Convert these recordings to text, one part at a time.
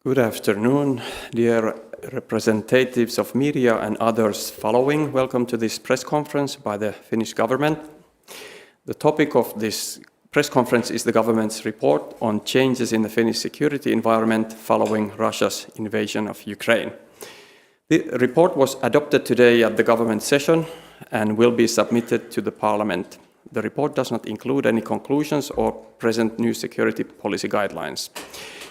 Good afternoon, dear representatives of media and others following. Welcome to this press conference by the Finnish government. The topic of this press conference is the government's report on changes in the Finnish security environment following Russia's invasion of Ukraine. The report was adopted today at the government session and will be submitted to the parliament. The report does not include any conclusions or present new security policy guidelines.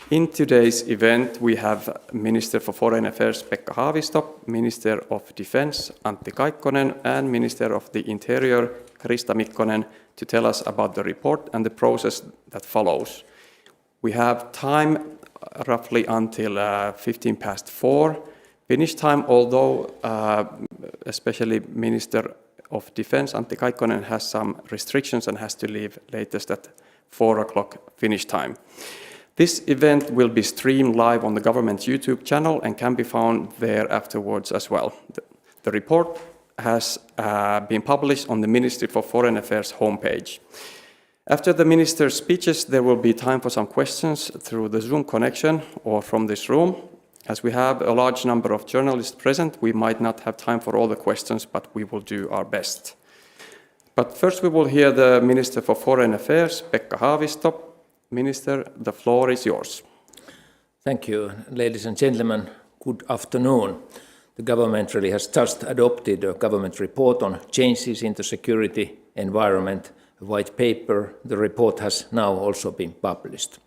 In today's event, we have Minister for Foreign Affairs Pekka Haavisto, Minister of Defense Antti Kaikkonen, and Minister of the Interior Krista Mikkonen to tell us about the report and the process that follows. We have time roughly until 4:15 Finnish time, although especially Minister of Defense Antti Kaikkonen has some restrictions and has to leave latest at 4:00 Finnish time. This event will be streamed live on the government's YouTube channel and can be found there afterwards as well. The report has been published on the Ministry for Foreign Affairs homepage. After the minister's speeches, there will be time for some questions through the Zoom connection or from this room. As we have a large number of journalists present, we might not have time for all the questions, but we will do our best. But first we will hear the Minister for Foreign Affairs, Pekka Haavisto. Minister, the floor is yours. Thank you. Ladies and gentlemen, good afternoon. The government really has just adopted a government report on changes in the security environment, a white paper. The report has now also been published.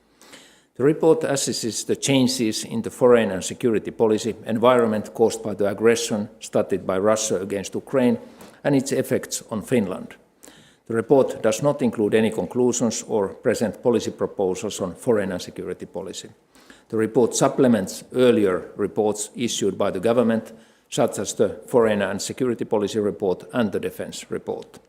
The report assesses the changes in the foreign and security policy environment caused by the aggression started by Russia against Ukraine and its effects on Finland. The report does not include any conclusions or present policy proposals on foreign and security policy. The report supplements earlier reports issued by the government, such as the Foreign and Security Policy Report and the Defence Report.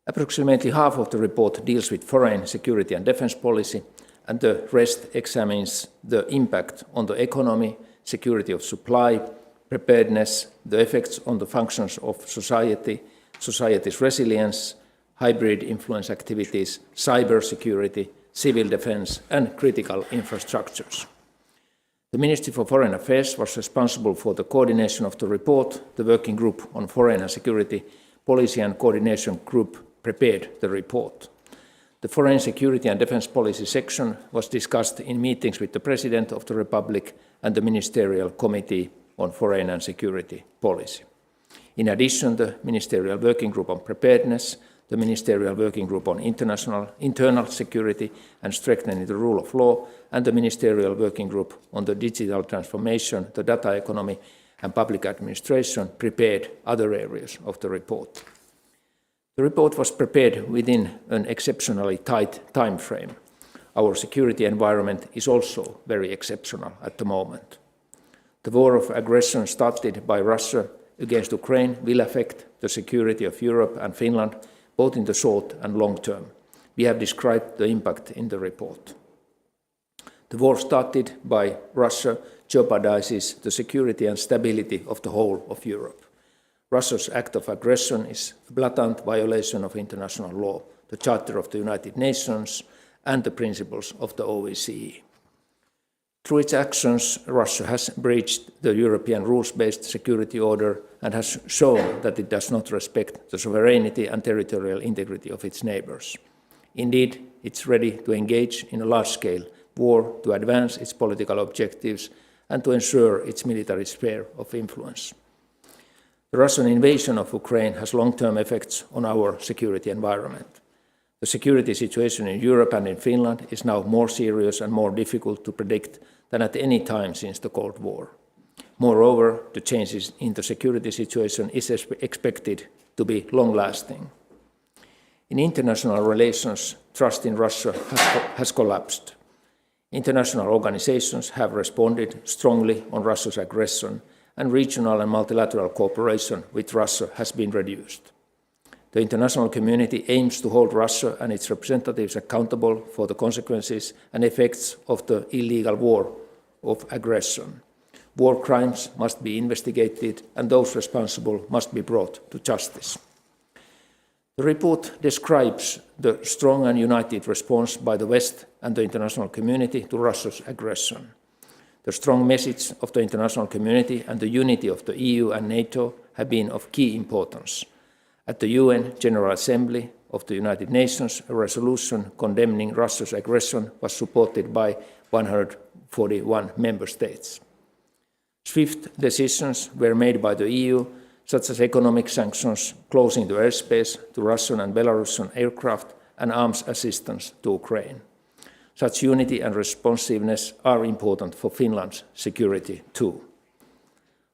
Approximately half of the report deals with foreign, security and defence policy, and the rest examines the impact on the economy, security of supply, preparedness, the effects on the functions of society, society's resilience, hybrid influence activities, cybersecurity, civil defence and critical infrastructures. The Ministry for Foreign Affairs was responsible for the coordination of the report. The Working Group on Foreign and Security Policy and Coordination Group prepared the report. The Foreign Security and Defence Policy section was discussed in meetings with the President of the Republic and the Ministerial Committee on Foreign and Security Policy. In addition, the Ministerial Working Group on Preparedness, the Ministerial Working Group on Internal Security and Strengthening the Rule of Law, and the Ministerial Working Group on the Digital Transformation, the Data Economy and Public Administration prepared other areas of the report. The report was prepared within an exceptionally tight time frame. Our security environment is also very exceptional at the moment. The war of aggression started by Russia against Ukraine will affect the security of Europe and Finland, both in the short and long term. We have described the impact in the report. The war started by Russia jeopardizes the security and stability of the whole of Europe. Russia's act of aggression is a blatant violation of international law, the Charter of the United Nations, and the principles of the OSCE. Through its actions, Russia has breached the European rules-based security order and has shown that it does not respect the sovereignty and territorial integrity of its neighbours. Indeed, it's ready to engage in a large-scale war to advance its political objectives and to ensure its military sphere of influence. The Russian invasion of Ukraine has long-term effects on our security environment. The security situation in Europe and in Finland is now more serious and more difficult to predict than at any time since the Cold War. Moreover, the changes in the security situation is expected to be long-lasting. In international relations, trust in Russia has collapsed. International organizations have responded strongly on Russia's aggression, and regional and multilateral cooperation with Russia has been reduced. The international community aims to hold Russia and its representatives accountable for the consequences and effects of the illegal war of aggression. War crimes must be investigated and those responsible must be brought to justice. The report describes the strong and united response by the West and the international community to Russia's aggression. The strong message of the international community and the unity of the EU and NATO have been of key importance. At the UN General Assembly of the United Nations, a resolution condemning Russia's aggression was supported by 141 member states. Swift decisions were made by the EU, such as economic sanctions, closing the airspace to Russian and Belarusian aircraft, and arms assistance to Ukraine. Such unity and responsiveness are important for Finland's security too.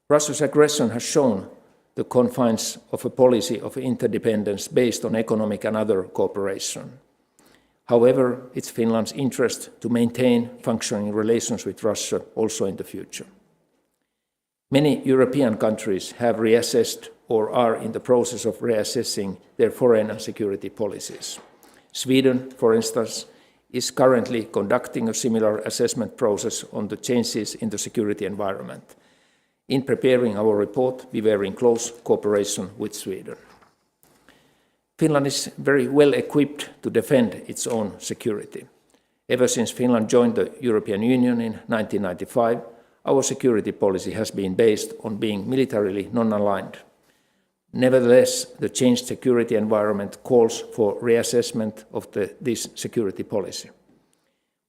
Russia's aggression has shown the confines of a policy of interdependence based on economic and other cooperation. However, it's Finland's interest to maintain functioning relations with Russia also in the future. Many European countries have reassessed or are in the process of reassessing their foreign and security policies. Sweden, for instance, is currently conducting a similar assessment process on the changes in the security environment. In preparing our report, we were in close cooperation with Sweden. Finland is very well equipped to defend its own security. Ever since Finland joined the European Union in 1995, our security policy has been based on being militarily non-aligned. Nevertheless, the changed security environment calls for reassessment of this security policy.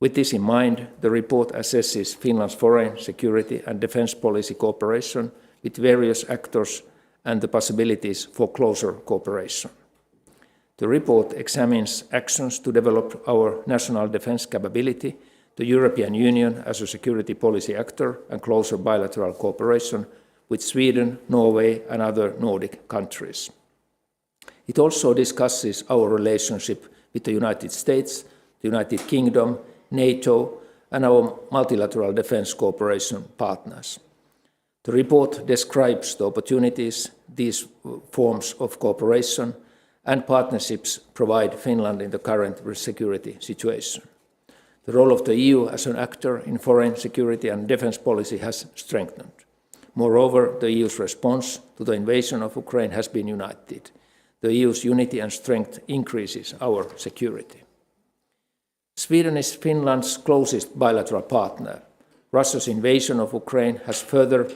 With this in mind, the report assesses Finland's foreign, security and defence policy cooperation with various actors and the possibilities for closer cooperation. The report examines actions to develop our national defence capability, the European Union as a security policy actor, and closer bilateral cooperation with Sweden, Norway and other Nordic countries. It also discusses our relationship with the United States, the United Kingdom, NATO and our multilateral defence cooperation partners. The report describes the opportunities these forms of cooperation and partnerships provide Finland in the current security situation. The role of the EU as an actor in foreign security and defence policy has strengthened. Moreover, the EU's response to the invasion of Ukraine has been united. The EU's unity and strength increases our security. Sweden is Finland's closest bilateral partner. Russia's invasion of Ukraine has further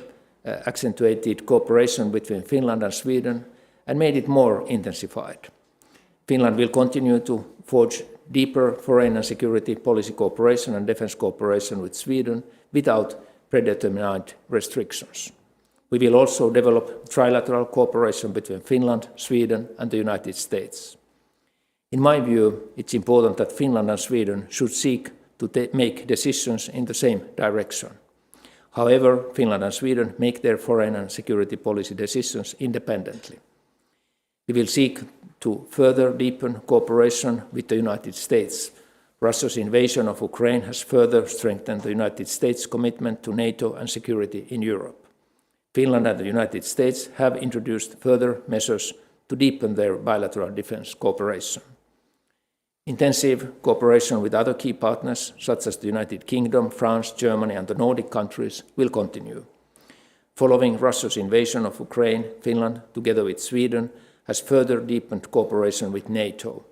accentuated cooperation between Finland and Sweden and made it more intensified. Finland will continue to forge deeper foreign and security policy cooperation and defence cooperation with Sweden without predetermined restrictions. We will also develop trilateral cooperation between Finland, Sweden and the United States. In my view, it's important that Finland and Sweden should seek to make decisions in the same direction. However, Finland and Sweden make their foreign and security policy decisions independently. We will seek to further deepen cooperation with the United States. Russia's invasion of Ukraine has further strengthened the United States' commitment to NATO and security in Europe. Finland and the United States have introduced further measures to deepen their bilateral defence cooperation. Intensive cooperation with other key partners, such as the United Kingdom, France, Germany and the Nordic countries, will continue. Following Russia's invasion of Ukraine, Finland, together with Sweden, has further deepened cooperation with NATO.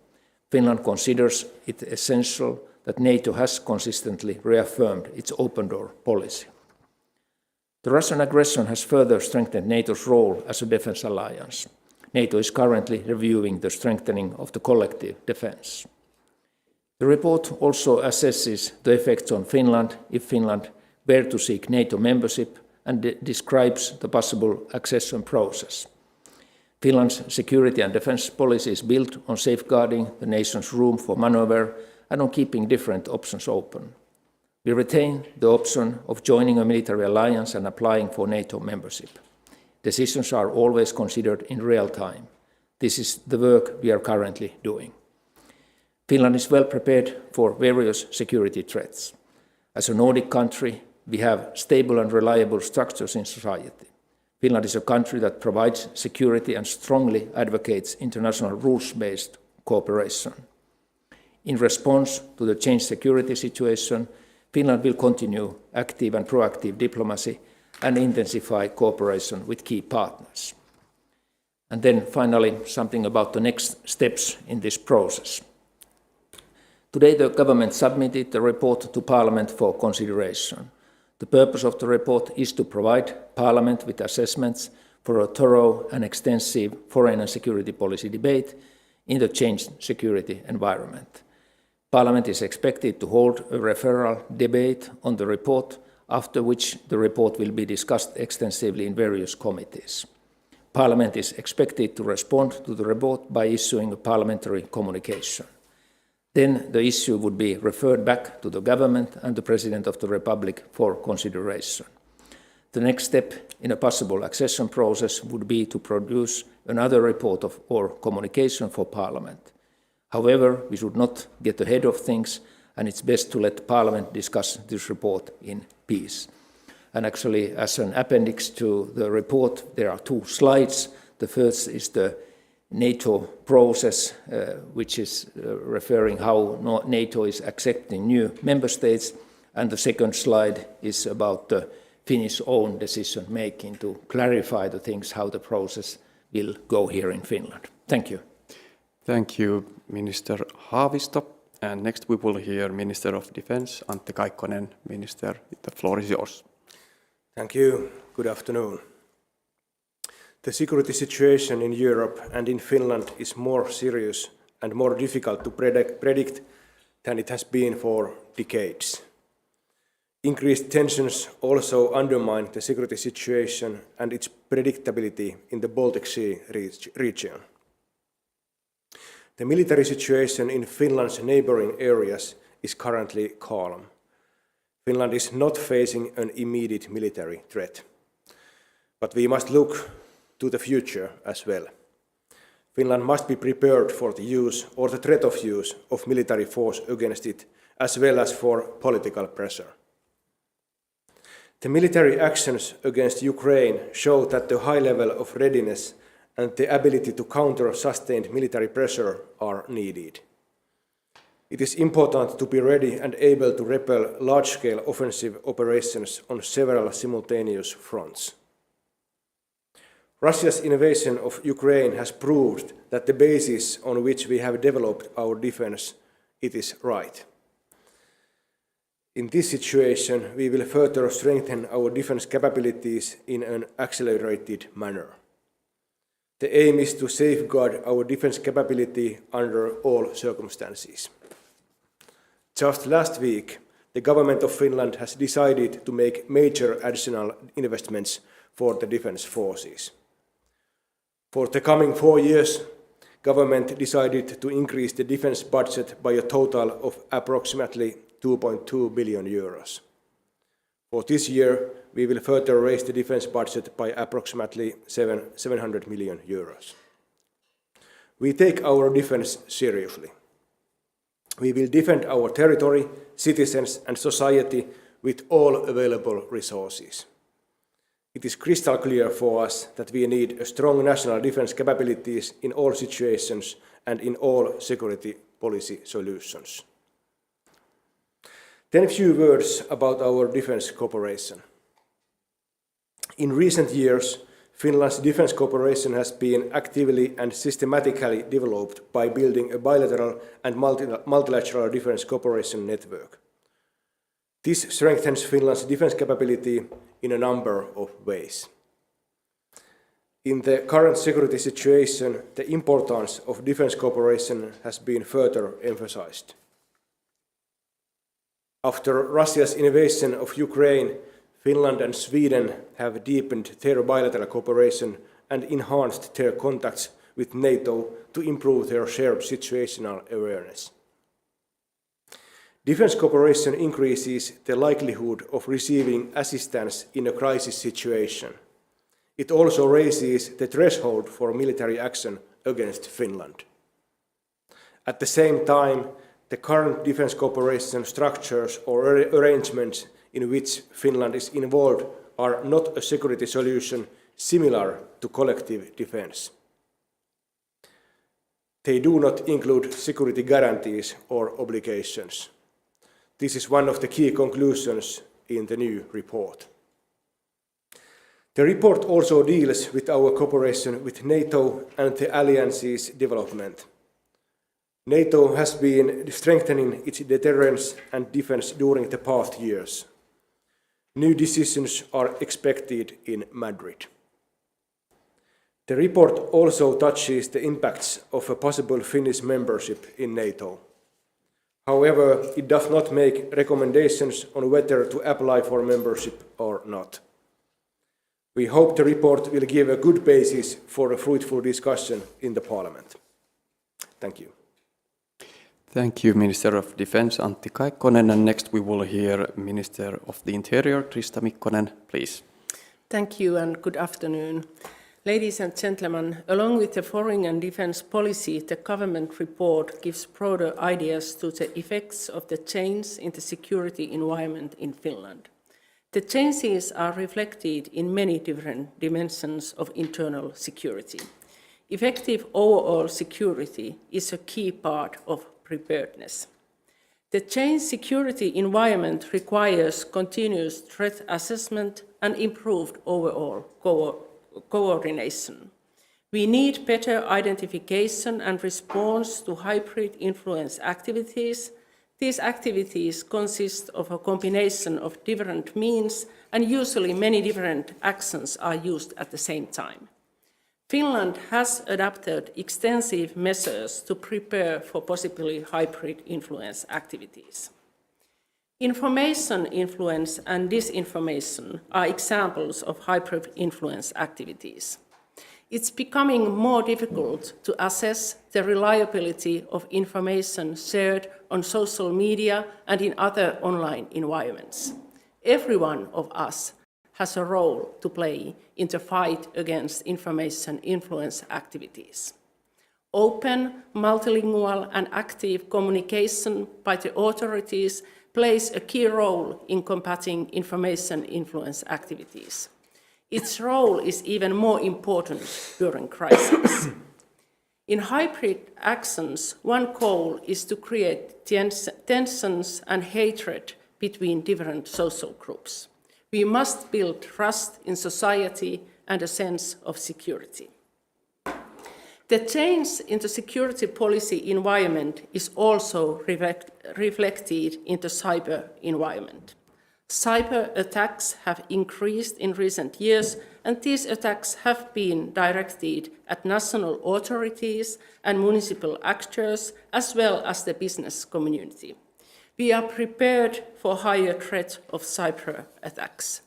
Finland considers it essential that NATO has consistently reaffirmed its open door policy. The Russian aggression has further strengthened NATO's role as a defence alliance. NATO is currently reviewing the strengthening of the collective defence. The report also assesses the effects on Finland if Finland were to seek NATO membership and describes the possible accession process. Finland's security and defence policy is built on safeguarding the nation's room for manoeuvre and on keeping different options open. We retain the option of joining a military alliance and applying for NATO membership. Decisions are always considered in real time. This is the work we are currently doing. Finland is well prepared for various security threats. As a Nordic country, we have stable and reliable structures in society. Finland is a country that provides security and strongly advocates international rules-based cooperation. In response to the changed security situation, Finland will continue active and proactive diplomacy and intensify cooperation with key partners. And then finally, something about the next steps in this process. Today, the government submitted the report to Parliament for consideration. The purpose of the report is to provide Parliament with assessments for a thorough and extensive foreign and security policy debate in the changed security environment. Parliament is expected to hold a referral debate on the report, after which the report will be discussed extensively in various committees. Parliament is expected to respond to the report by issuing a parliamentary communication. Then the issue would be referred back to the government and the President of the Republic for consideration. The next step in a possible accession process would be to produce another report or communication for Parliament. However, we should not get ahead of things, and it's best to let Parliament discuss this report in peace. And actually, as an appendix to the report, there are 2 slides. The first is the NATO process, which is referring how NATO is accepting new member states, and the second slide is about the Finnish own decision making to clarify the things, how the process will go here in Finland. Thank you. Thank you, Minister Haavisto. And next we will hear Minister of Defense, Antti Kaikkonen. Minister, the floor is yours. Thank you. Good afternoon. The security situation in Europe and in Finland is more serious and more difficult to predict than it has been for decades. Increased tensions also undermine the security situation and its predictability in the Baltic Sea region. The military situation in Finland's neighboring areas is currently calm. Finland is not facing an immediate military threat. But we must look to the future as well. Finland must be prepared for the use or the threat of use of military force against it, as well as for political pressure. The military actions against Ukraine show that the high level of readiness and the ability to counter sustained military pressure are needed. It is important to be ready and able to repel large-scale offensive operations on several simultaneous fronts. Russia's invasion of Ukraine has proved that the basis on which we have developed our defense, it is right. In this situation, we will further strengthen our defense capabilities in an accelerated manner. The aim is to safeguard our defense capability under all circumstances. Just last week, the government of Finland has decided to make major additional investments for the defense forces. For the coming 4 years, government decided to increase the defense budget by a total of approximately 2.2 billion euros. For this year, we will further raise the defense budget by approximately 700 million euros. We take our defense seriously. We will defend our territory, citizens and society with all available resources. It is crystal clear for us that we need a strong national defense capabilities in all situations and in all security policy solutions. Then a few words about our defense cooperation. In recent years, Finland's defense cooperation has been actively and systematically developed by building a bilateral and multilateral defense cooperation network. This strengthens Finland's defense capability in a number of ways. In the current security situation, the importance of defense cooperation has been further emphasized. After Russia's invasion of Ukraine, Finland and Sweden have deepened their bilateral cooperation and enhanced their contacts with NATO to improve their shared situational awareness. Defense cooperation increases the likelihood of receiving assistance in a crisis situation. It also raises the threshold for military action against Finland. At the same time, the current defense cooperation structures or arrangements in which Finland is involved are not a security solution similar to collective defense. They do not include security guarantees or obligations. This is one of the key conclusions in the new report. The report also deals with our cooperation with NATO and the alliance's development. NATO has been strengthening its deterrence and defense during the past years. New decisions are expected in Madrid. The report also touches the impacts of a possible Finnish membership in NATO. However, it does not make recommendations on whether to apply for membership or not. We hope the report will give a good basis for a fruitful discussion in the Parliament. Thank you. Thank you, Minister of Defense Antti Kaikkonen. And next we will hear Minister of the Interior, Krista Mikkonen, please. Thank you and good afternoon. Ladies and gentlemen, along with the foreign and defense policy, the government report gives broader ideas to the effects of the change in the security environment in Finland. The changes are reflected in many different dimensions of internal security. Effective overall security is a key part of preparedness. The changed security environment requires continuous threat assessment and improved overall coordination. We need better identification and response to hybrid influence activities. These activities consist of a combination of different means, and usually many different actions are used at the same time. Finland has adopted extensive measures to prepare for possibly hybrid influence activities. Information influence and disinformation are examples of hybrid influence activities. It's becoming more difficult to assess the reliability of information shared on social media and in other online environments. Every one of us has a role to play in the fight against information influence activities. Open, multilingual and active communication by the authorities plays a key role in combating information influence activities. Its role is even more important during crises. In hybrid actions, one goal is to create tensions and hatred between different social groups. We must build trust in society and a sense of security. The change in the security policy environment is also reflected in the cyber environment. Cyber attacks have increased in recent years, and these attacks have been directed at national authorities and municipal actors, as well as the business community. We are prepared for higher threat of cyber attacks.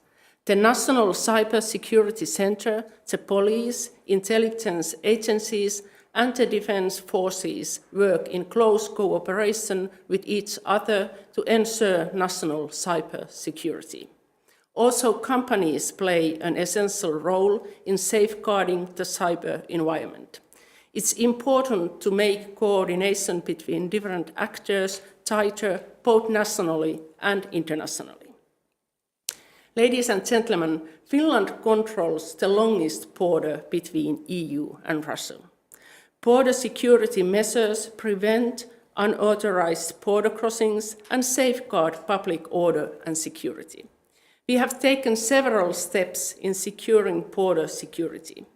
The National Cyber Security Center, the police, intelligence agencies, and the defense forces work in close cooperation with each other to ensure national cyber security. Also, companies play an essential role in safeguarding the cyber environment. It's important to make coordination between different actors tighter, both nationally and internationally. Ladies and gentlemen, Finland controls the longest border between EU and Russia. Border security measures prevent unauthorized border crossings and safeguard public order and security. We have taken several steps in securing border security.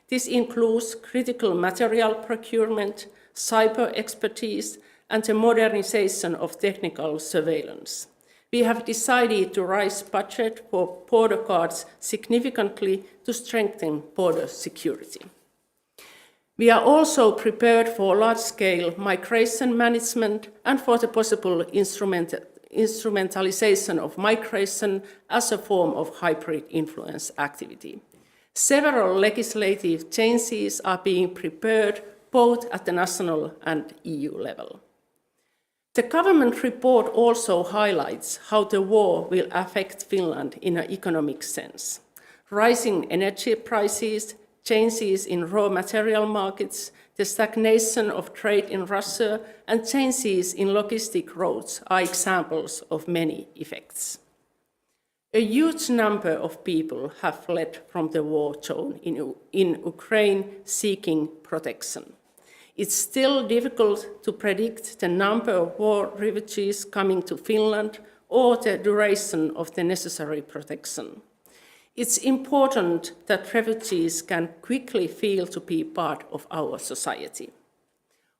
This includes critical material procurement, cyber expertise, and the modernization of technical surveillance. We have decided to raise budget for border guards significantly to strengthen border security. We are also prepared for large-scale migration management and for the possible instrumentalization of migration as a form of hybrid influence activity. Several legislative changes are being prepared both at the national and EU level. The government report also highlights how the war will affect Finland in an economic sense. Rising energy prices, changes in raw material markets, the stagnation of trade in Russia, and changes in logistic routes are examples of many effects. A huge number of people have fled from the war zone in Ukraine seeking protection. It's still difficult to predict the number of war refugees coming to Finland or the duration of the necessary protection. It's important that refugees can quickly feel to be part of our society.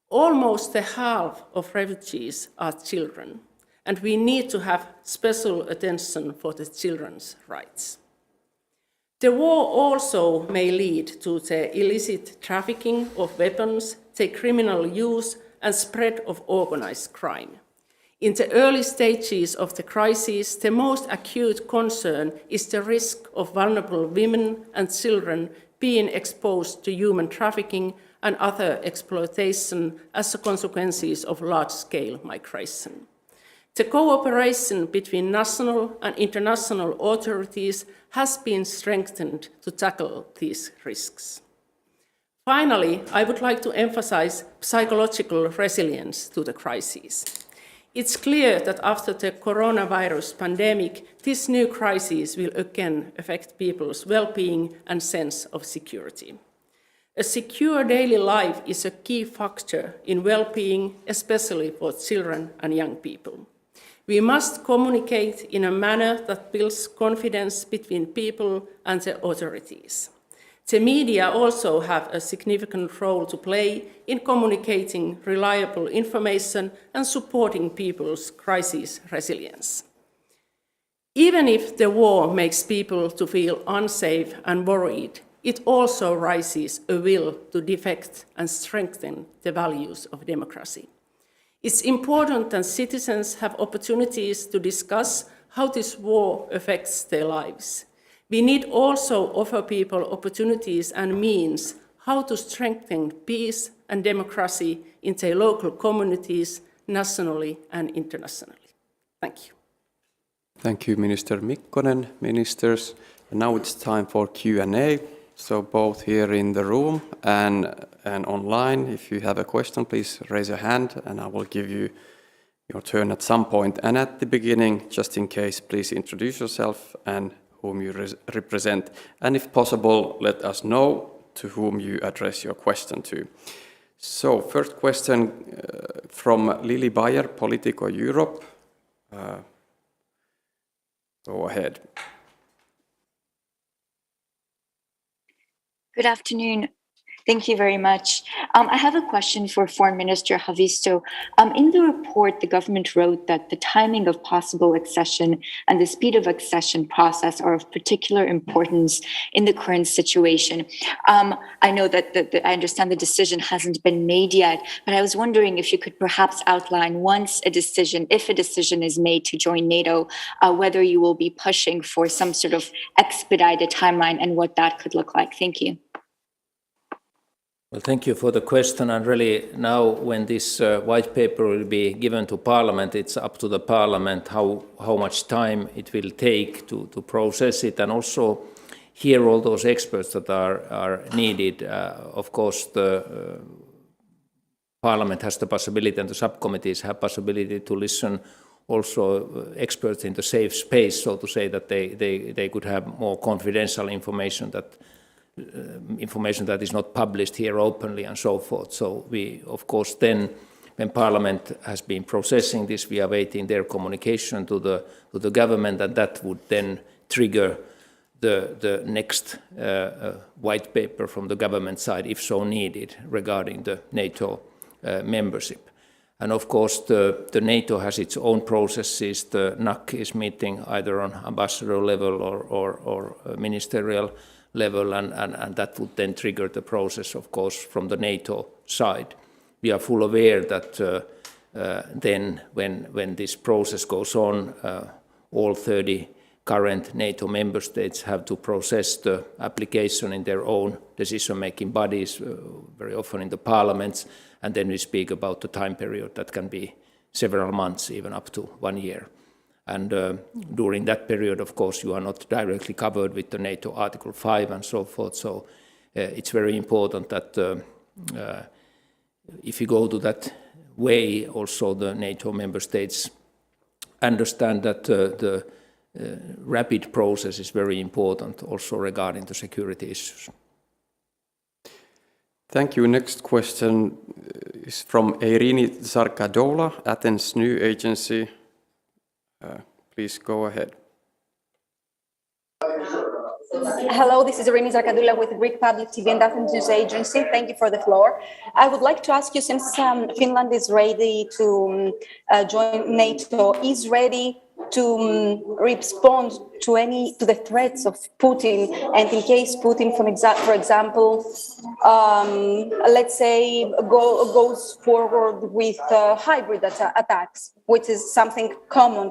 Almost half of refugees are children, and we need to have special attention for the children's rights. The war also may lead to the illicit trafficking of weapons, the criminal use and spread of organized crime. In the early stages of the crisis, the most acute concern is the risk of vulnerable women and children being exposed to human trafficking and other exploitation as a consequence of large-scale migration. The cooperation between national and international authorities has been strengthened to tackle these risks. Finally, I would like to emphasize psychological resilience to the crisis. It's clear that after the coronavirus pandemic, this new crisis will again affect people's well-being and sense of security. A secure daily life is a key factor in well-being, especially for children and young people. We must communicate in a manner that builds confidence between people and the authorities. The media also have a significant role to play in communicating reliable information and supporting people's crisis resilience. Even if the war makes people to feel unsafe and worried, it also raises a will to defend and strengthen the values of democracy. It's important that citizens have opportunities to discuss how this war affects their lives. We need also offer people opportunities and means how to strengthen peace and democracy in their local communities, nationally and internationally. Thank you. Thank you, Minister Mikkonen, ministers. And now it's time for Q&A. So both here in the room and online, if you have a question, please raise a hand and I will give you your turn at some point. And at the beginning, just in case, please introduce yourself and whom you represent. And if possible, let us know to whom you address your question to. So first question from Lili Bayer, Politico Europe. Go ahead. Good afternoon. Thank you very much. I have a question for Foreign Minister Haavisto. In the report, the government wrote that the timing of possible accession and the speed of accession process are of particular importance in the current situation. I know that I understand the decision hasn't been made yet, but I was wondering if you could perhaps outline once a decision, if a decision is made to join NATO, whether you will be pushing for some sort of expedited timeline and what that could look like. Thank you. Well, thank you for the question. And really now when this white paper will be given to Parliament, it's up to the Parliament how much time it will take to process it and also hear all those experts that are needed. Of course, the Parliament has the possibility and the subcommittees have possibility to listen also experts in the safe space, so to say, that they could have more confidential information that is not published here openly and so forth. So we, of course, then when Parliament has been processing this, we are waiting their communication to the government, and that would then trigger the next white paper from the government side, if so needed, regarding the NATO membership. And of course, the NATO has its own processes. The NAC is meeting either on ambassador level or ministerial level, and that would then trigger the process, of course, from the NATO side. We are full aware that then when this process goes on, all 30 current NATO member states have to process the application in their own decision-making bodies, very often in the parliaments, and then we speak about the time period that can be several months, even up to 1 year. And during that period, of course, you are not directly covered with the NATO Article 5 and so forth. So it's very important that if you go to that way, also the NATO member states understand that the rapid process is very important also regarding the security issues. Thank you. Next question is from Eirini Zarkadola, Athens New Agency. Please go ahead. Hello, this is Irini Zarkadulla with Greek Public TV and Athens News Agency. Thank you for the floor. I would like to ask you, since Finland is ready to join NATO, is ready to respond to the threats of Putin, and in case Putin, for example, let's say goes forward with hybrid attacks, which is something common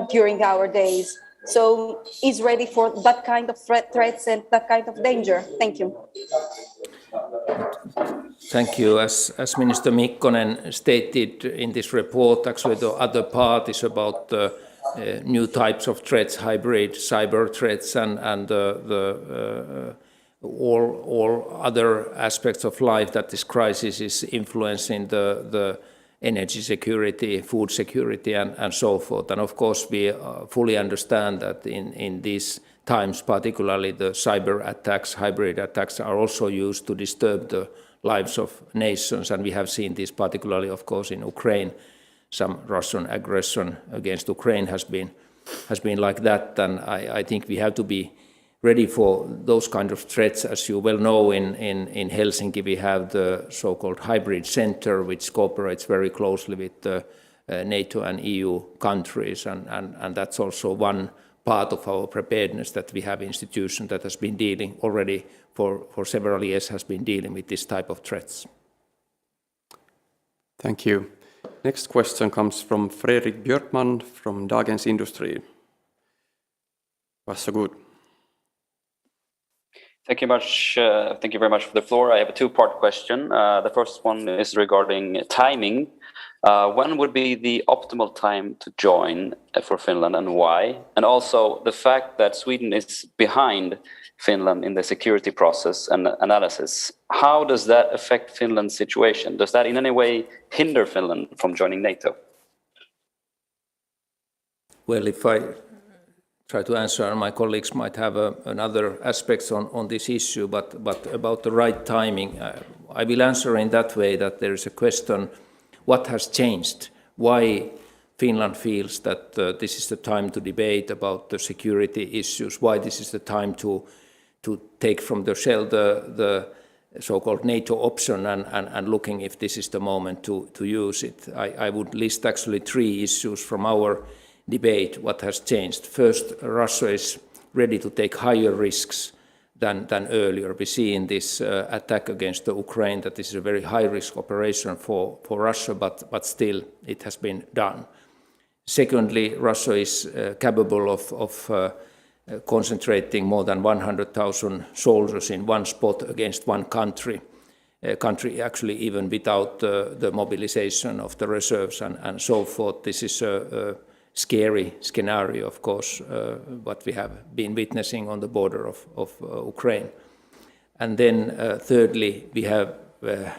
during our days. So is ready for that kind of threats and that kind of danger. Thank you. Thank you. As Minister Mikkonen stated in this report, actually the other part is about new types of threats, hybrid cyber threats, and all other aspects of life that this crisis is influencing the energy security, food security, and so forth. And of course, we fully understand that in these times, particularly the cyber attacks, hybrid attacks, are also used to disturb the lives of nations. And we have seen this particularly, of course, in Ukraine. Some Russian aggression against Ukraine has been like that. And I think we have to be ready for those kind of threats. As you well know, in Helsinki we have the so-called hybrid center, which cooperates very closely with the NATO and EU countries, and that's also one part of our preparedness, that we have institution that has been dealing already for several years, has been dealing with this type of threats. Thank you. Next question comes from Fredrik Björkman from Dagens Industri. Varsågod. Thank you much. Thank you very much for the floor. I have a two-part question. The first one is regarding timing. When would be the optimal time to join for Finland, and why? And also the fact that Sweden is behind Finland in the security process and analysis. How does that affect Finland's situation? Does that in any way hinder Finland from joining NATO? Well, if I try to answer, my colleagues might have another aspects on this issue, but about the right timing, I will answer in that way that there is a question: what has changed? Why Finland feels that this is the time to debate about the security issues? Why this is the time to take from the shell the so-called NATO option and looking if this is the moment to use it? I would list actually three issues from our debate. What has changed? First, Russia is ready to take higher risks than earlier. We see in this attack against the Ukraine that this is a very high-risk operation for Russia, but still it has been done. Secondly, Russia is capable of concentrating more than 100,000 soldiers in one spot against one country actually even without the mobilization of the reserves and so forth. This is a scary scenario, of course, what we have been witnessing on the border of Ukraine. And then thirdly, we have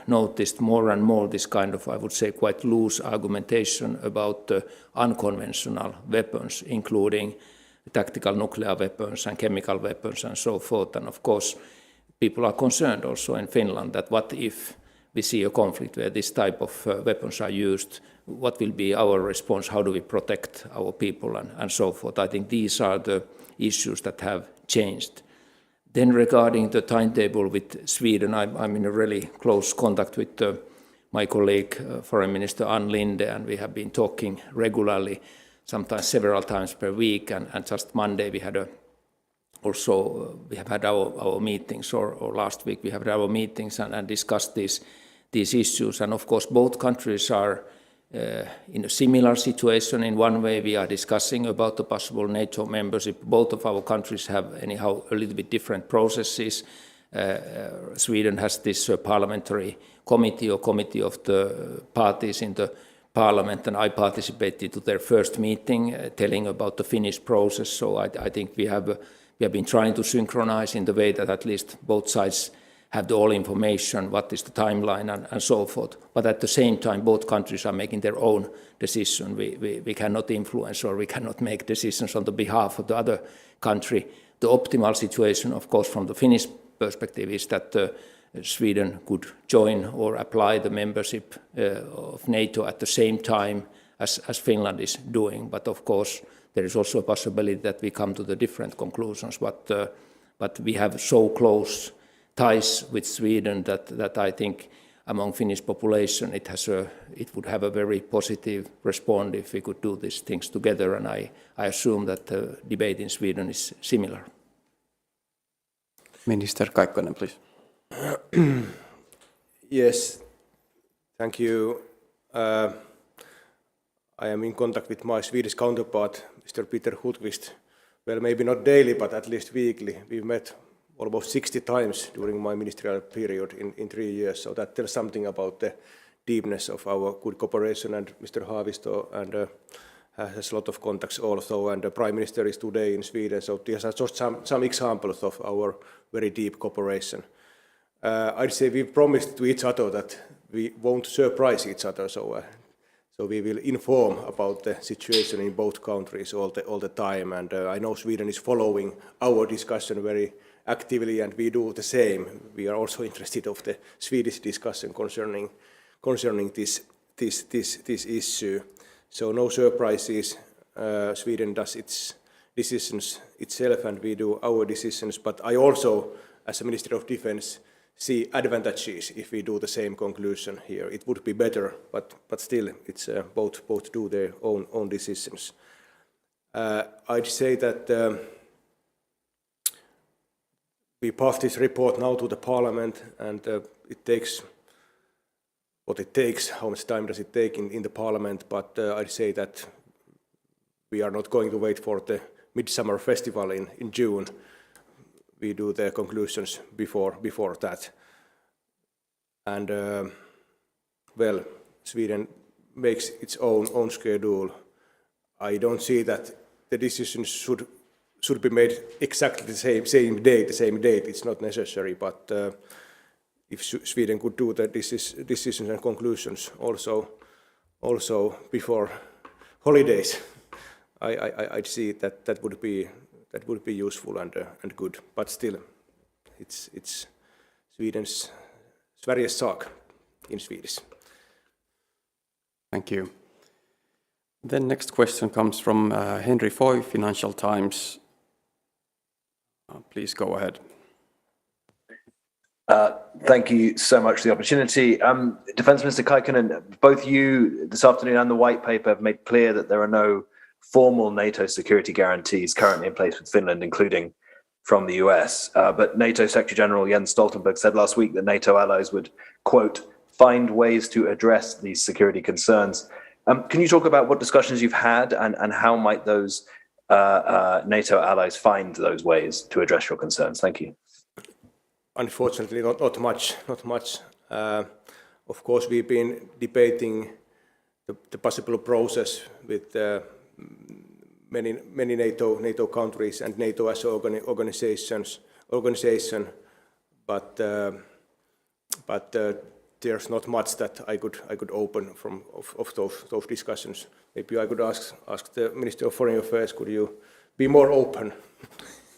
noticed more and more this kind of, I would say, quite loose argumentation about unconventional weapons, including tactical nuclear weapons and chemical weapons and so forth. And of course, people are concerned also in Finland that what if we see a conflict where this type of weapons are used, what will be our response? How do we protect our people and so forth? I think these are the issues that have changed. Then regarding the timetable with Sweden, I'm in a really close contact with my colleague, Foreign Minister Ann Linde, and we have been talking regularly, sometimes several times per week. And just Monday we had we have had our meetings, or last week we have had our meetings and discussed these issues. And of course, both countries are in a similar situation. In one way, we are discussing about the possible NATO membership. Both of our countries have anyhow a little bit different processes. Sweden has this parliamentary committee or committee of the parties in the parliament, and I participated to their first meeting telling about the Finnish process. So I think we have been trying to synchronize in the way that at least both sides have all information, what is the timeline and so forth. But at the same time, both countries are making their own decision. We cannot influence or we cannot make decisions on the behalf of the other country. The optimal situation, of course, from the Finnish perspective is that Sweden could join or apply the membership of NATO at the same time as Finland is doing. But of course, there is also a possibility that we come to the different conclusions. But but we have so close ties with Sweden that I think among Finnish population it would have a very positive response if we could do these things together, and I assume that the debate in Sweden is similar. Minister Kaikkonen, please. Yes, thank you. I am in contact with my Swedish counterpart, Mr. Peter Hultqvist. Well, maybe not daily, but at least weekly. We've met almost 60 times during my ministerial period in 3 years. So that tells something about the deepness of our good cooperation. And Mr. Haavisto has a lot of contacts also. And the Prime Minister is today in Sweden. So these are just some examples of our very deep cooperation. I'd say we've promised to each other that we won't surprise each other. So we will inform about the situation in both countries all the time. And I know Sweden is following our discussion very actively, and we do the same. We are also interested of the Swedish discussion concerning this issue. So no surprises. Sweden does its decisions itself, and we do our decisions. But I also, as a Minister of Defense, see advantages if we do the same conclusion here. It would be better, but still, it's both do their own decisions. I'd say that we pass this report now to the Parliament, and it takes what it takes. How much time does it take in the Parliament? But I'd say that we are not going to wait for the Midsummer Festival in June. We do the conclusions before that. And well, Sweden makes its own schedule. I don't see that the decisions should be made exactly the same date. It's not necessary, but if Sweden could do the decisions and conclusions also before holidays, I'd see that would be useful and good. But still, it's Sveriges sak in Swedish. Thank you. Then next question comes from Henry Foy, Financial Times. Please go ahead. Thank you so much for the opportunity. Defence Minister Kaikkonen, both you this afternoon and the White Paper have made clear that there are no formal NATO security guarantees currently in place with Finland, including from the US. But NATO Secretary General Jens Stoltenberg said last week that NATO allies would, quote, find ways to address these security concerns. Can you talk about what discussions you've had and how might those NATO allies find those ways to address your concerns? Thank you. Unfortunately, not much. Of course, we've been debating the possible process with many NATO countries and NATO as organization, but there's not much that I could open of those discussions. Maybe I could ask the Minister of Foreign Affairs, could you be more open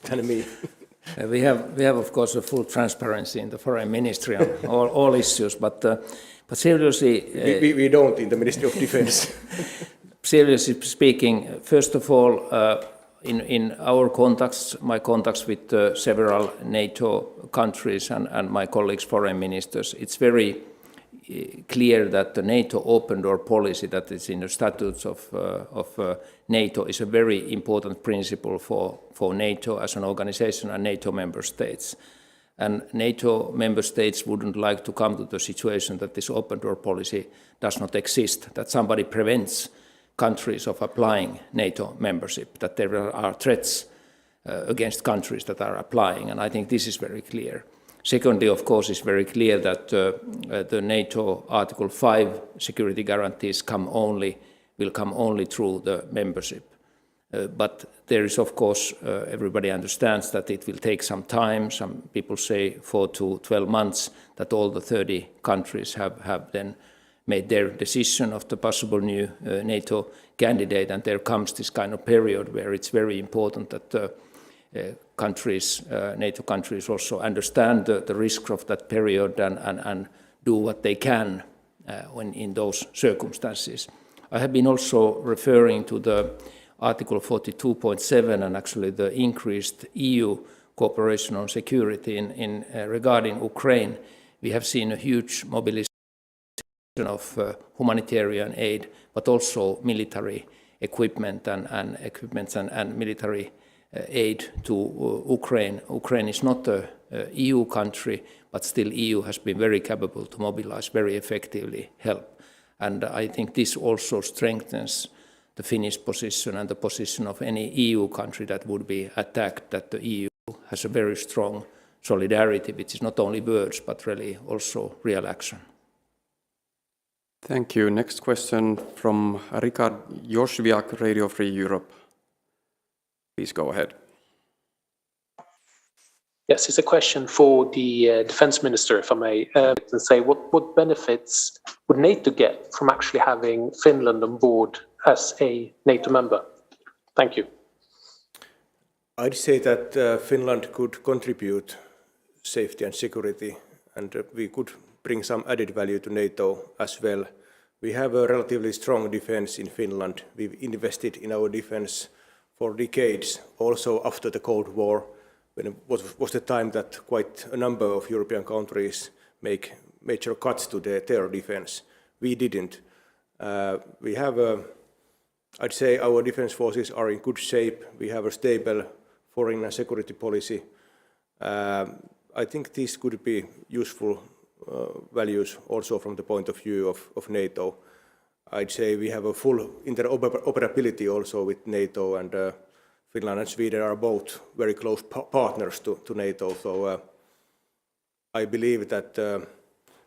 than me? We have of course a full transparency in the foreign ministry on all issues, but seriously, we don't in the Ministry of Defense. Seriously speaking, first of all, in our contacts, my contacts with several NATO countries and my colleagues, foreign ministers, it's very clear that the NATO open door policy that is in the statutes of NATO is a very important principle for NATO as an organization and NATO member states. And NATO member states wouldn't like to come to the situation that this open door policy does not exist, that somebody prevents countries of applying NATO membership, that there are threats against countries that are applying, and I think this is very clear. Secondly, of course, it's very clear that the NATO Article 5 security guarantees will come only through the membership. But there is, of course, everybody understands that it will take some time. Some people say 4 to 12 months that all the 30 countries have then made their decision of the possible new NATO candidate, and there comes this kind of period where it's very important that NATO countries also understand the risk of that period and do what they can when in those circumstances. I have been also referring to the Article 42.7 and actually the increased EU cooperation on security regarding Ukraine, we have seen a huge mobilization of humanitarian aid, but also military equipment and military aid to Ukraine. Ukraine is not an EU country, but still EU has been very capable to mobilize very effectively help. And I think this also strengthens the Finnish position and the position of any EU country that would be attacked, that the EU has a very strong solidarity, which is not only words, but really also real action. Thank you. Next question from Richard Joswiak, Radio Free Europe. Please go ahead. Yes, it's a question for the defense minister, if I may, and say what benefits would NATO get from actually having Finland on board as a NATO member? Thank you. I'd say that Finland could contribute safety and security, and we could bring some added value to NATO as well. We have a relatively strong defense in Finland. We've invested in our defense for decades, also after the Cold War, when it was the time that quite a number of European countries make major cuts to their defense. We didn't. We have I'd say our defense forces are in good shape. We have a stable foreign and security policy. I think these could be useful values also from the point of view of NATO. I'd say we have a full interoperability also with NATO, and Finland and Sweden are both very close partners to NATO. So I believe that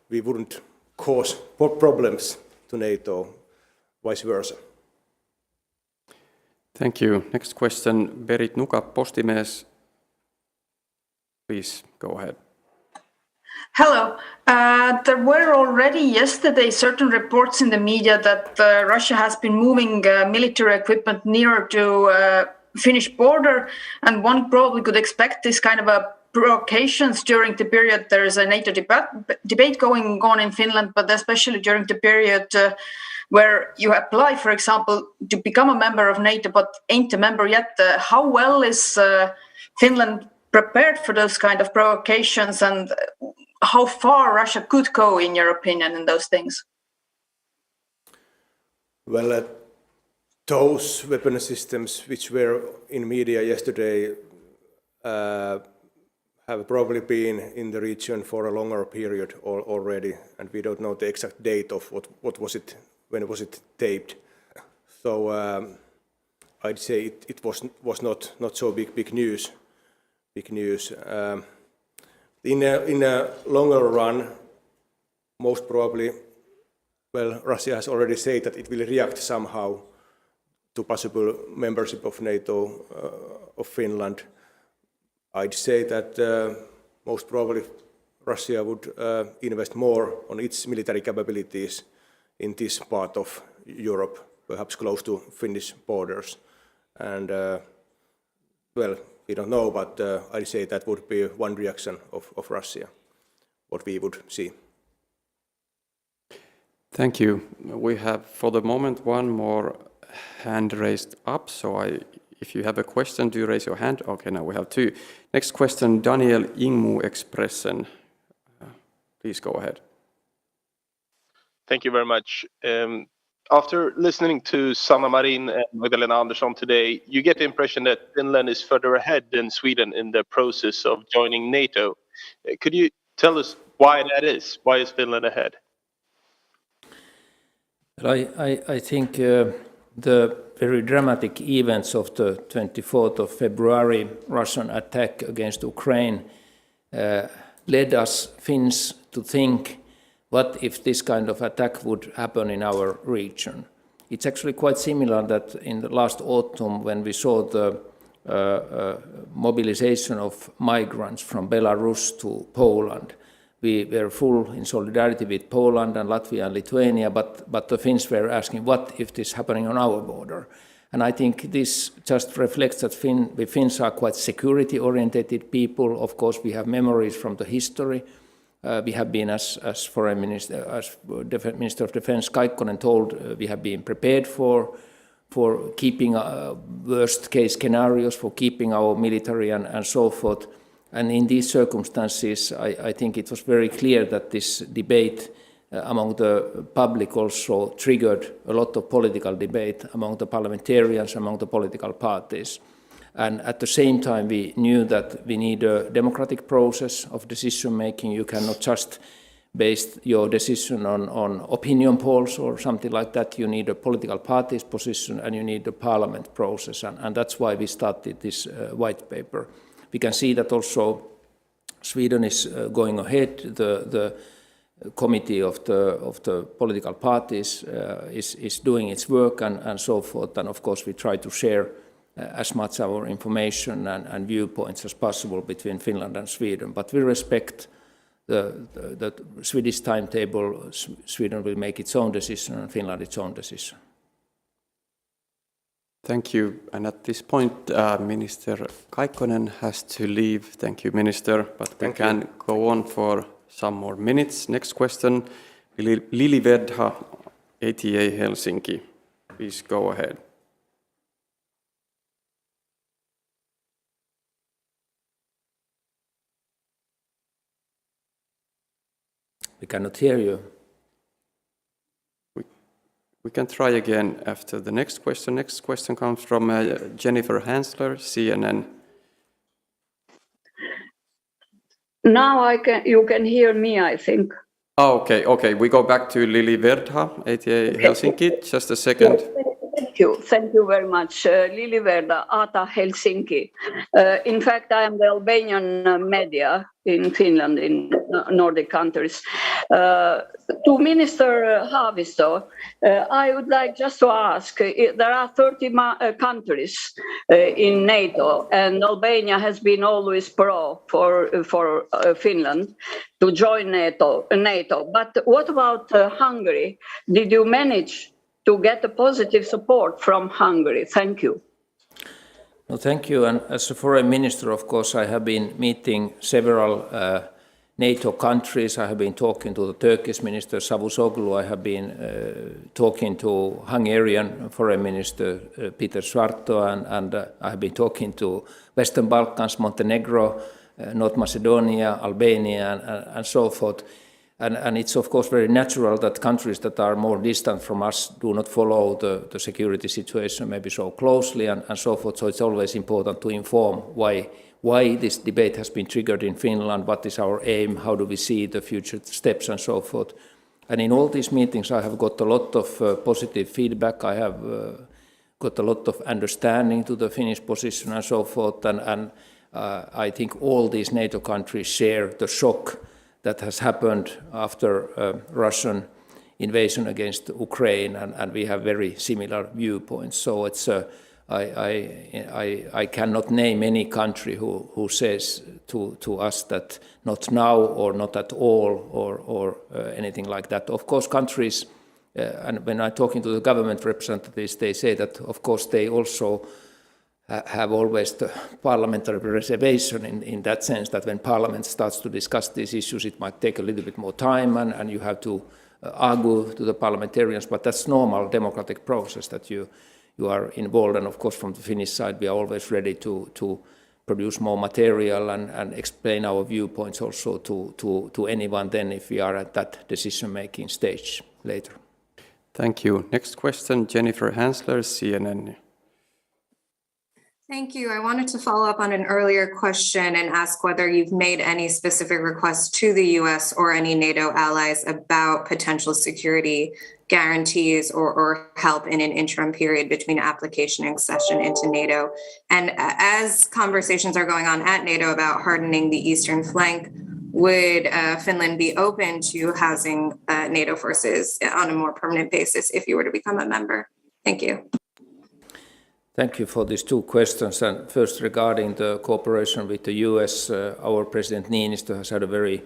we wouldn't cause problems to NATO, vice versa. Thank you. Next question, Berit Nuka, Postimees. Please go ahead. Hello. There were already yesterday certain reports in the media that Russia has been moving military equipment nearer to Finnish border, and one probably could expect this kind of provocations during the period there is a NATO debate going on in Finland, but especially during the period where you apply, for example, to become a member of NATO but ain't a member yet. How well is Finland prepared for those kind of provocations, and how far Russia could go, in your opinion, in those things? Well, those weapon systems which were in media yesterday have probably been in the region for a longer period already, and we don't know the exact date of what was it, when was it taped. So I'd say it was not so big news. In a longer run, most probably, well, Russia has already said that it will react somehow to possible membership of NATO of Finland. I'd say that most probably Russia would invest more on its military capabilities in this part of Europe, perhaps close to Finnish borders. And well, we don't know, but I'd say that would be one reaction of Russia, what we would see. Thank you. We have, for the moment, one more hand raised up. So if you have a question, do raise your hand. Okay, now we have two. Next question, Daniel Ingmu, Expressen. Please go ahead. Thank you very much. After listening to Sanna Marin and Magdalena Andersson today, you get the impression that Finland is further ahead than Sweden in the process of joining NATO. Could you tell us why that is? Why is Finland ahead? I think the very dramatic events of the 24th of February Russian attack against Ukraine led us Finns to think, what if this kind of attack would happen in our region? It's actually quite similar that in the last autumn, when we saw the mobilization of migrants from Belarus to Poland, we were full in solidarity with Poland and Latvia and Lithuania, but the Finns were asking, what if this is happening on our border? And I think this just reflects that we Finns are quite security-oriented people. Of course, we have memories from the history. We have been, as Foreign Minister, as Minister of Defense Kaikkonen told, we have been prepared for keeping worst-case scenarios, for keeping our military and so forth. And in these circumstances, I think it was very clear that this debate among the public also triggered a lot of political debate among the parliamentarians, among the political parties. And at the same time, we knew that we need a democratic process of decision making. You cannot just base your decision on opinion polls or something like that. You need a political party's position and you need a parliament process. And that's why we started this white paper. We can see that also Sweden is going ahead. The committee of the political parties is doing its work and so forth. And of course, we try to share as much our information and viewpoints as possible between Finland and Sweden. But we respect the Swedish timetable. Sweden will make its own decision and Finland its own decision. Thank you. And at this point, Minister Kaikkonen has to leave. Thank you, Minister. But we can go on for some more minutes. Next question, Lili Vedha, ATA Helsinki. Please go ahead. We cannot hear you. We can try again after the next question. Next question comes from Jennifer Hansler, CNN. Now you can hear me, I think. Oh, okay. We go back to Lili Vedha, ATA Helsinki. Just a second. Thank you very much. Lili Vedha, ATA Helsinki. In fact, I am the Albanian media in Finland, in Nordic countries. To Minister Haavisto, I would like just to ask, there are 30 countries in NATO, and Albania has been always pro for Finland to join NATO. But what about Hungary? Did you manage to get a positive support from Hungary? Thank you. No, thank you. And as a foreign minister, of course, I have been meeting several NATO countries. I have been talking to the Turkish minister Çavuşoğlu. I have been talking to Hungarian foreign minister Peter Szarto, and I have been talking to Western Balkans, Montenegro, North Macedonia, Albania, and so forth. And it's of course very natural that countries that are more distant from us do not follow the security situation maybe so closely and so forth. So it's always important to inform why this debate has been triggered in Finland, what is our aim, how do we see the future steps and so forth. And in all these meetings I have got a lot of positive feedback. I have got a lot of understanding to the Finnish position and so forth. And I think all these NATO countries share the shock that has happened after Russian invasion against Ukraine, and we have very similar viewpoints. So it's I cannot name any country who says to us that not now or not at all or anything like that. Of course, countries, and when I'm talking to the government representatives, they say that of course they also have always the parliamentary reservation in that sense that when Parliament starts to discuss these issues, it might take a little bit more time and you have to argue to the parliamentarians, but that's normal democratic process that you are involved. And of course, from the Finnish side, we are always ready to produce more material and explain our viewpoints also to anyone then if we are at that decision-making stage later. Thank you. Next question, Jennifer Hansler, CNN. Thank you. I wanted to follow up on an earlier question and ask whether you've made any specific requests to the US or any NATO allies about potential security guarantees or help in an interim period between application and accession into NATO. And as conversations are going on at NATO about hardening the eastern flank, would Finland be open to housing NATO forces on a more permanent basis if you were to become a member? Thank you. Thank you for these two questions. And first, regarding the cooperation with the US, our President Niinistö has had a very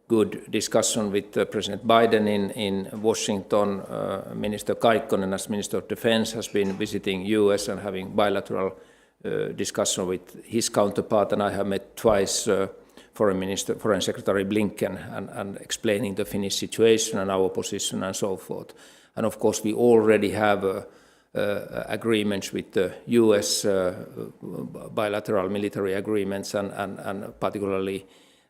good discussion with President Biden in Washington. Minister Kaikkonen, as Minister of Defense, has been visiting US and having bilateral discussion with his counterpart. And I have met twice Foreign Secretary Blinken and explaining the Finnish situation and our position and so forth. And of course, we already have a agreements with the US, bilateral military agreements, and particularly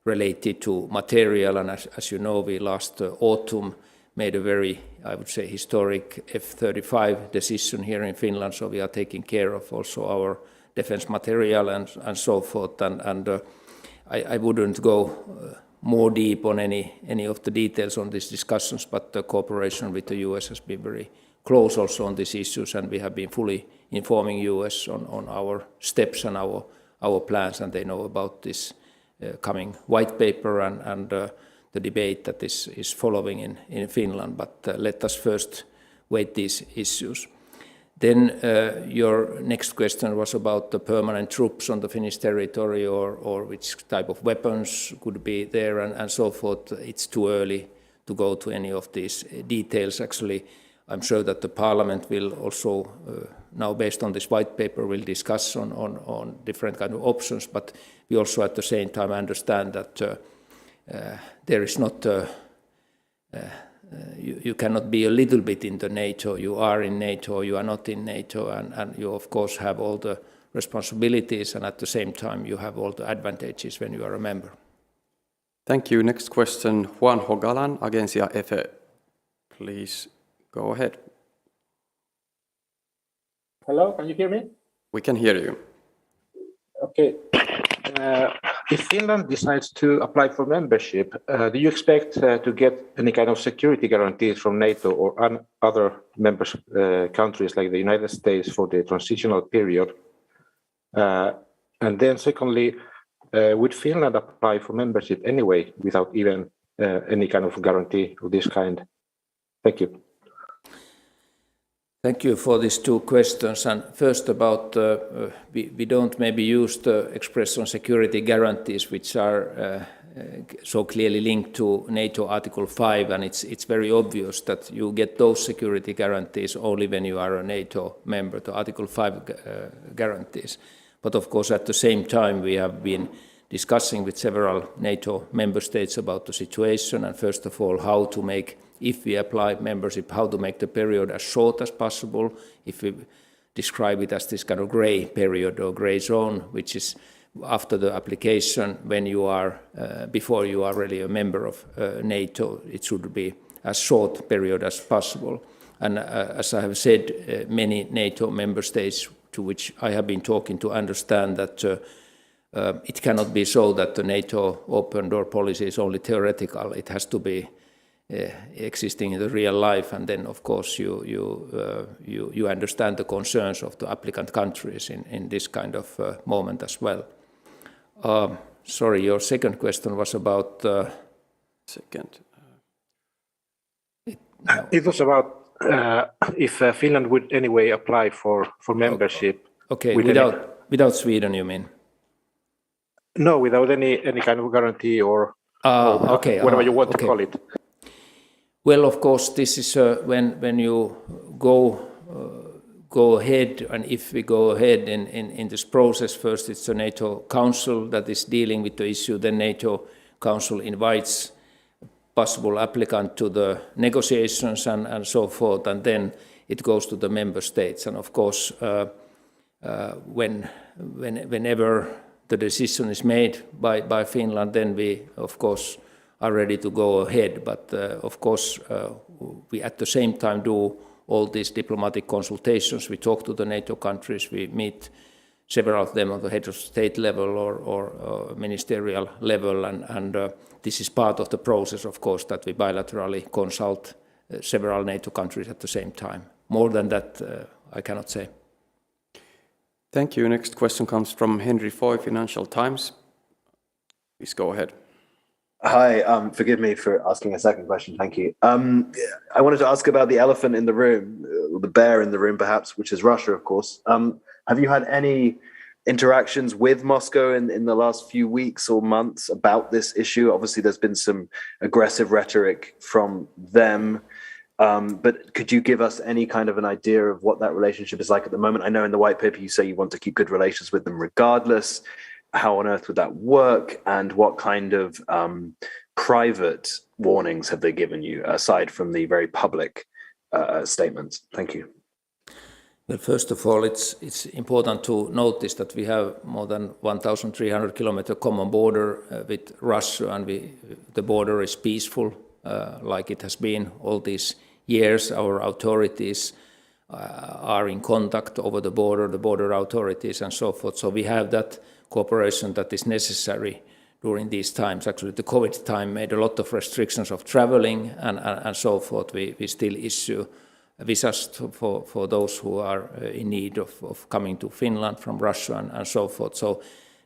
related to material. And as you know, we last autumn made a very, I would say, historic F-35 decision here in Finland. So we are taking care of also our defense material and so forth. And I wouldn't go more deep on any of the details on these discussions, but the cooperation with the US has been very close also on these issues, and we have been fully informing US on our steps and our plans, and they know about this coming white paper and the debate that is following in Finland. But let us first weight these issues. Then your next question was about the permanent troops on the Finnish territory, or which type of weapons could be there and so forth. It's too early to go to any of these details. Actually, I'm sure that the Parliament will also, now based on this white paper, will discuss on different kind of options, but we also at the same time understand that there is not, you cannot be a little bit in the NATO. You are in NATO, you are not in NATO, and you of course have all the responsibilities, and at the same time you have all the advantages when you are a member. Thank you. Next question, Juan Hogalan, Agencia EFE. Please go ahead. Hello, can you hear me? We can hear you. Okay. If Finland decides to apply for membership, do you expect to get any kind of security guarantees from NATO or other member countries like the United States for the transitional period? And then secondly, would Finland apply for membership anyway without even any kind of guarantee of this kind? Thank you. Thank you for these two questions. And first about, we don't maybe use the expression security guarantees, which are so clearly linked to NATO Article 5, and it's very obvious that you get those security guarantees only when you are a NATO member, the Article 5 guarantees. But of course, at the same time, we have been discussing with several NATO member states about the situation, and first of all, how to make, if we apply membership, how to make the period as short as possible, if we describe it as this kind of gray period or gray zone, which is after the application, when you are, before you are really a member of NATO, it should be as short period as possible. And as I have said, many NATO member states to which I have been talking to understand that it cannot be so that the NATO open door policy is only theoretical. It has to be existing in the real life, and then of course you understand the concerns of the applicant countries in this kind of moment as well. Sorry, your second question was about second. It was about if Finland would anyway apply for membership. Okay, without Sweden, you mean? No, without any kind of guarantee or whatever you want to call it. Well, of course, this is when you go ahead, and if we go ahead in this process, first it's the NATO Council that is dealing with the issue, then NATO Council invites possible applicant to the negotiations and so forth, and then it goes to the member states. And of course, whenever the decision is made by Finland, then we, of course, are ready to go ahead. But of course, we at the same time do all these diplomatic consultations. We talk to the NATO countries. We meet several of them on the head of state level or ministerial level. And this is part of the process, of course, that we bilaterally consult several NATO countries at the same time. More than that, I cannot say. Thank you. Next question comes from Henry Foy, Financial Times. Please go ahead. Hi, forgive me for asking a second question, thank you. I wanted to ask about the elephant in the room, or the bear in the room perhaps, which is Russia, of course. Have you had any interactions with Moscow in the last few weeks or months about this issue? Obviously, there's been some aggressive rhetoric from them, but could you give us any kind of an idea of what that relationship is like at the moment? I know in the white paper you say you want to keep good relations with them regardless. How on earth would that work, and what kind of private warnings have they given you aside from the very public statements? Thank you. Well, first of all, it's important to notice that we have more than 1,300 kilometer common border with Russia, and the border is peaceful, like it has been all these years. Our authorities are in contact over the border authorities and so forth. So we have that cooperation that is necessary during these times. Actually, the COVID time made a lot of restrictions of traveling and so forth. We still issue visas for those who are in need of coming to Finland from Russia and so forth. So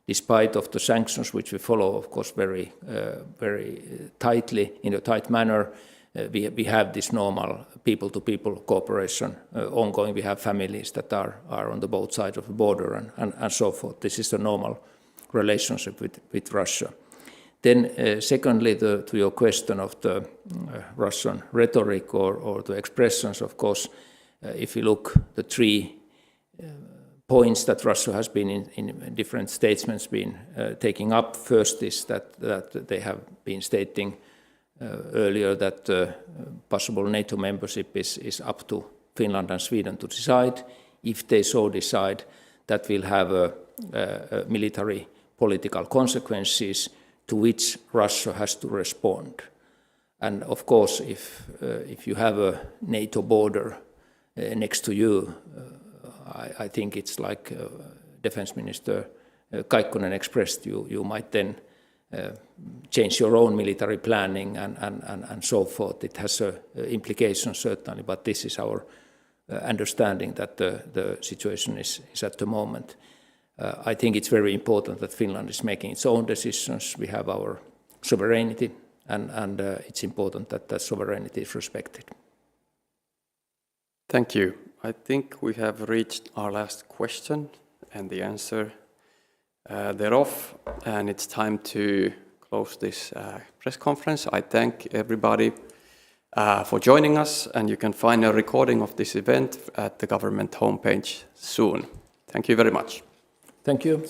despite of the sanctions, which we follow, of course, very tightly, in a tight manner, we have this normal people-to-people cooperation ongoing. We have families that are on the both sides of the border and so forth. This is the normal relationship with Russia. Then secondly, to your question of the Russian rhetoric or the expressions, of course, if you look the three points that Russia has been in different statements been taking up. First is that they have been stating earlier that possible NATO membership is up to Finland and Sweden to decide. If they so decide, that will have military political consequences to which Russia has to respond. And of course, if you have a NATO border next to you, I think it's like Defense Minister Kaikkonen expressed, you might then change your own military planning and so forth. It has implications certainly, but this is our understanding that the situation is at the moment. I think it's very important that Finland is making its own decisions. We have our sovereignty, and it's important that that sovereignty is respected. Thank you. I think we have reached our last question and the answer thereof, and it's time to close this press conference. I thank everybody for joining us, and you can find a recording of this event at the government homepage soon. Thank you very much. Thank you.